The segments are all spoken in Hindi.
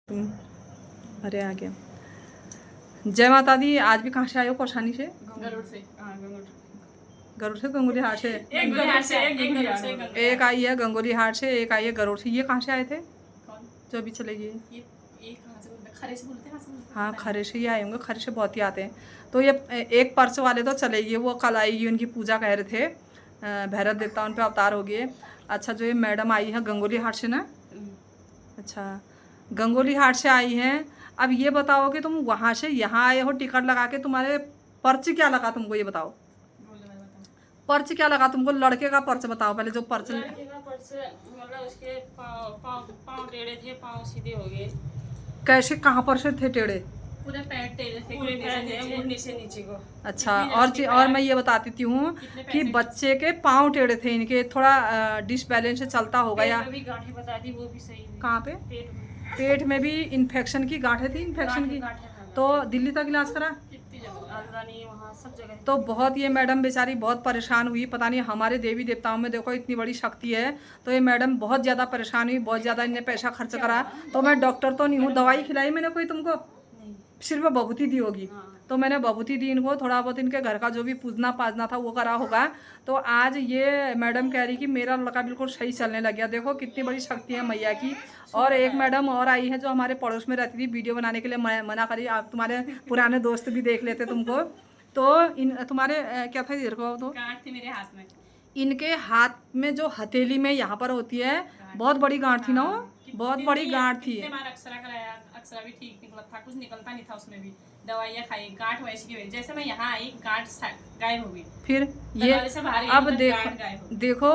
तुम अरे आ गया। जय माता दी। आज भी कहाँ से आए हो परेशानी से? गरुड़ से। गरुड़ से गंगोली हाट से। एक आई है गंगोली हाट से, एक आई है गरुड़ से। ये कहाँ से आए थे जो अभी चले गए? खरे से बोलते हैं। हाँ खरे से ही आए होंगे, खरे से बहुत ही आते हैं। तो ये एक पर्स वाले तो चले गए, वो कल आएगी, उनकी पूजा कह रहे थे, भैरव देवता उन पे अवतार हो गए। अच्छा जो ये मैडम आई है गंगोली हाट से ना? अच्छा गंगोली हाट से आई हैं। अब ये बताओ कि तुम वहाँ से यहाँ आए हो टिकट लगा के, तुम्हारे पर्च क्या लगा तुमको, ये बताओ पर्च क्या लगा तुमको? लड़के का पर्च बताओ पहले, जो पर्च लड़के का पर्स मतलब उसके पाँव टेढ़े थे, पाँव सीधे हो गए। कैसे, कहाँ पर से थे टेढ़े? पूरे पैर टेढ़े थे, पूरे पैर मुंडी से नीचे को। अच्छा और मैं ये बताती हूँ कि बच्चे के पाँव टेढ़े थे, इनके थोड़ा डिसबैलेंस से चलता होगा या भी गांठें बता दी, वो भी सही हुई। कहाँ पे? पेट में भी इन्फेक्शन की गांठें थी, इन्फेक्शन की। तो दिल्ली तक इलाज करा? वहाँ सब जगह। तो बहुत ये मैडम बेचारी बहुत परेशान हुई। पता नहीं हमारे देवी देवताओं में देखो इतनी बड़ी शक्ति है। तो ये मैडम बहुत ज़्यादा परेशान हुई, बहुत ज़्यादा इन्हें पैसा खर्च करा। तो मैं डॉक्टर तो नहीं हूँ, दवाई खिलाई मैंने कोई तुमको? सिर्फ बभूति दी होगी। तो मैंने बभूति दी इनको, थोड़ा बहुत इनके घर का जो भी पूजना पाजना था वो करा होगा। तो आज ये मैडम कह रही कि मेरा लड़का बिल्कुल सही चलने लग गया। देखो कितनी बड़ी शक्ति है मैया की। और एक मैडम और आई है जो हमारे पड़ोस में रहती थी, वीडियो बनाने के लिए मना करी, आप तुम्हारे पुराने दोस्त भी देख लेते तुमको। तो इन तुम्हारे क्या था इधर को? तो गांठ थी मेरे हाथ में। इनके हाथ में जो हथेली में यहाँ पर होती है, बहुत बड़ी गांठ थी ना वो, बहुत बड़ी गांठ थी। अक्सरा कराया, अक्सरा भी ठीक निकला था, कुछ निकलता नहीं था उसमें भी। दवाइयाँ खाई, गांठ वैसी की वैसी। जैसे मैं यहाँ आई गांठ गायब हो गई। फिर ये अब देखो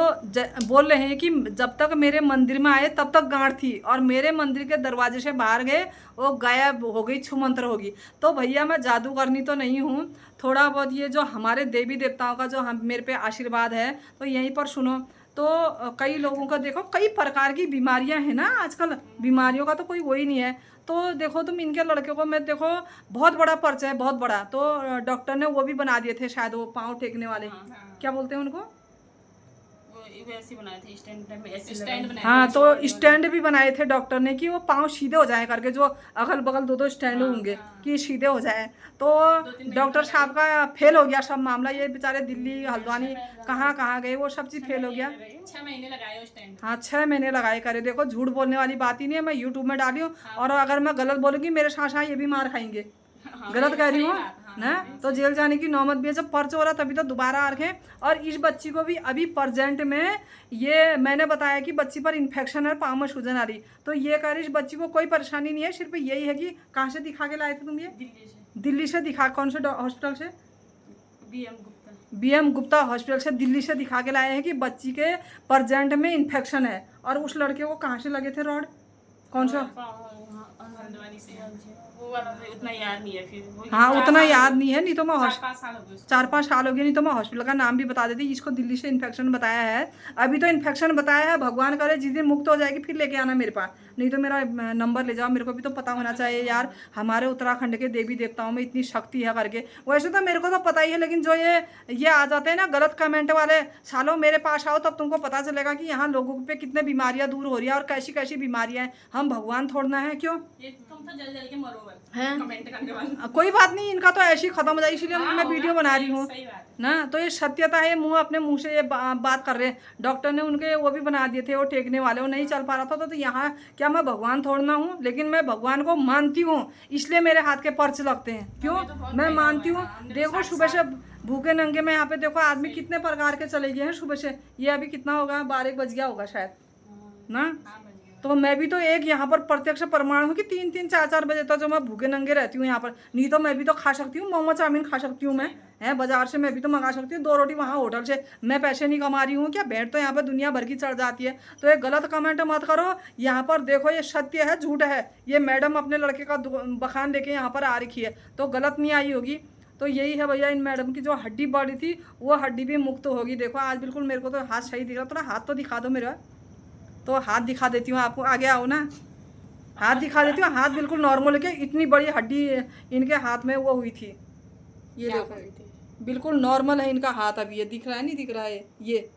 बोल रहे हैं कि जब तक मेरे मंदिर में आए तब तक गांठ थी, और मेरे मंदिर के दरवाजे से बाहर गए वो गायब हो गई, छुमंतर होगी। तो भैया मैं जादूगरनी तो नहीं हूँ, थोड़ा बहुत ये जो हमारे देवी देवताओं का जो हम मेरे पे आशीर्वाद है, तो यहीं पर सुनो। तो कई लोगों का देखो कई प्रकार की बीमारियां हैं ना आजकल, बीमारियों का तो कोई वो ही नहीं है। तो देखो तुम इनके लड़के को, मैं देखो बहुत बड़ा पर्चा है, बहुत बड़ा। तो डॉक्टर ने वो भी बना दिए थे शायद, वो पाँव टेकने वाले, क्या बोलते हैं उनको? वैसे बनाए थे, स्टैंड बनाए। हाँ तो स्टैंड भी बनाए थे डॉक्टर ने कि वो पाँव सीधे हो जाए करके, जो अगल बगल दो दो स्टैंड होंगे कि सीधे हो जाए। तो डॉक्टर साहब का फेल हो गया सब मामला। ये बेचारे दिल्ली हल्द्वानी कहाँ कहाँ गए, वो सब चीज़ फेल हो गया। 6 महीने लगाए स्टैंड। हाँ 6 महीने लगाए करे। देखो झूठ बोलने वाली बात ही नहीं है, मैं यूट्यूब में डाली हूँ। और अगर मैं गलत बोलूँगी मेरे साथ ये भी मार खाएंगे, गलत कह रही हूँ ना, तो जेल जाने की नौबत भी है। जब पर्च हो रहा तभी तो दोबारा आ रखे। और इस बच्ची को भी अभी प्रेजेंट में ये मैंने बताया कि बच्ची पर इन्फेक्शन है, पाँव में सूजन आ रही। तो ये कह रही इस बच्ची को कोई परेशानी नहीं है, सिर्फ यही है कि कहाँ से दिखा के लाए थे तुम ये? दिल्ली से दिखा, कौन से हॉस्पिटल से? BM गुप्ता हॉस्पिटल से दिल्ली से दिखा के लाए हैं कि बच्ची के प्रेजेंट में इन्फेक्शन है। और उस लड़के को कहाँ से लगे थे रॉड, कौन सा? उतना याद नहीं है फिर। हाँ उतना याद नहीं है, नहीं तो मैं 4-5 साल हो गए, नहीं तो मैं हॉस्पिटल का नाम भी बता देती। इसको दिल्ली से इन्फेक्शन बताया है, अभी तो इन्फेक्शन बताया है। भगवान करे जिस दिन मुक्त हो जाएगी फिर लेके आना मेरे पास, नहीं तो मेरा नंबर ले जाओ। मेरे को भी तो पता होना चाहिए यार, हमारे उत्तराखंड के देवी देवताओं में इतनी शक्ति है करके। वैसे तो मेरे को तो पता ही है, लेकिन जो ये आ जाते हैं ना गलत कमेंट वाले, सालों मेरे पास आओ तब तुमको पता चलेगा कि यहाँ लोगों पे कितने बीमारियाँ दूर हो रही है और कैसी कैसी बीमारियाँ हैं। हम भगवान थोड़ना है, क्यों कोई बात नहीं, इनका तो ऐसे ही खत्म हो जाए, इसीलिए मैं वीडियो बना रही हूँ ना। तो ये सत्यता है, मुंह अपने मुंह से ये बात कर रहे हैं। डॉक्टर ने उनके वो भी बना दिए थे, वो टेकने वाले, वो नहीं चल पा रहा था। तो यहाँ क्या मैं भगवान थोड़ना हूँ? लेकिन मैं भगवान को मानती हूँ, इसलिए मेरे हाथ के पर्च लगते हैं। क्यों मैं मानती हूँ? देखो सुबह से भूखे नंगे में यहाँ पे देखो आदमी कितने प्रकार के चले गए हैं सुबह से। ये अभी कितना होगा, 12 बज गया होगा शायद ना। तो मैं भी तो एक यहाँ पर प्रत्यक्ष प्रमाण हूँ कि 3-3, 4-4 बजे तक जो मैं भूखे नंगे रहती हूँ यहाँ पर। नहीं तो मैं भी तो खा सकती हूँ, मोमो चाउमीन खा सकती हूँ मैं, है बाजार से मैं भी तो मंगा सकती हूँ 2 रोटी वहाँ होटल से। मैं पैसे नहीं कमा रही हूँ क्या? भेंट तो यहाँ पर दुनिया भर की चढ़ जाती है। तो ये गलत कमेंट मत करो। यहाँ पर देखो ये सत्य है झूठ है, ये मैडम अपने लड़के का बखान लेके यहाँ पर आ रखी है, तो गलत नहीं आई होगी। तो यही है भैया, इन मैडम की जो हड्डी बढ़ी थी वो हड्डी भी मुक्त होगी। देखो आज बिल्कुल मेरे को तो हाथ सही दिख रहा, थोड़ा हाथ तो दिखा दो मेरा। तो हाथ दिखा देती हूँ आपको, आगे आओ ना, हाथ दिखा देती हूँ। हाथ बिल्कुल नॉर्मल है, इतनी बड़ी हड्डी इनके हाथ में वो हुई थी, ये देखो बिल्कुल नॉर्मल है इनका हाथ। अभी ये दिख रहा है, नहीं दिख रहा है, ये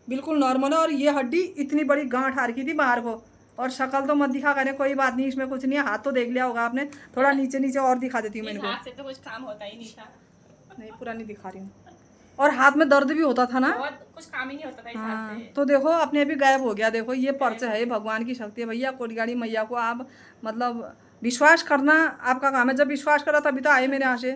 बिल्कुल नॉर्मल है। और ये हड्डी इतनी बड़ी गांठ आ रखी थी बाहर को, और शक्ल तो मत दिखा करें, कोई बात नहीं, इसमें कुछ नहीं है। हाथ तो देख लिया होगा आपने, थोड़ा नीचे नीचे और दिखा देती हूँ इस मैंने हाथ से तो कुछ काम होता ही नहीं था। नहीं पूरा नहीं दिखा रही हूँ। और हाथ में दर्द भी होता था ना, बहुत कुछ काम ही नहीं होता था इस हाथ हाँ। से। तो देखो अपने भी गायब हो गया। देखो ये पर्च है, ये भगवान की शक्ति है भैया। कोटगाड़ी मैया को आप मतलब विश्वास करना आपका काम है। जब विश्वास करा तभी तो आए मेरे यहाँ से।